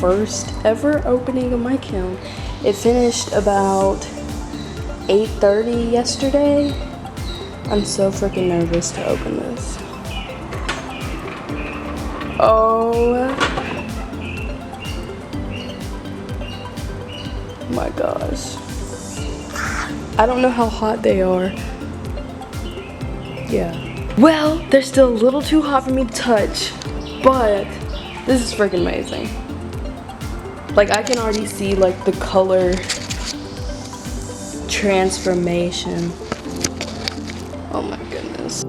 first ever opening of my kiln. It finished about 8:30 yesterday. I'm so freaking nervous to open this. Oh my gosh. I don't know how hot they are. Yeah. Well, they're still a little too hot for me to touch, but this is freaking amazing. Like, I can already see like the color transformation. Oh my goodness.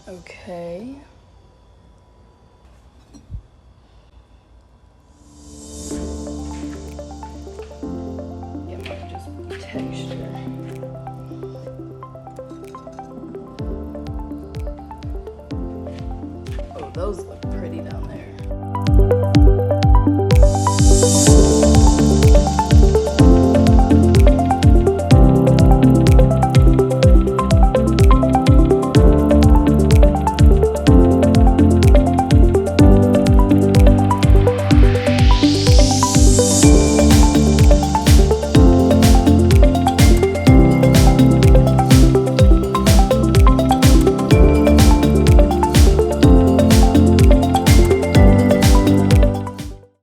Okay. It might just be texture. Oh, those look pretty down there.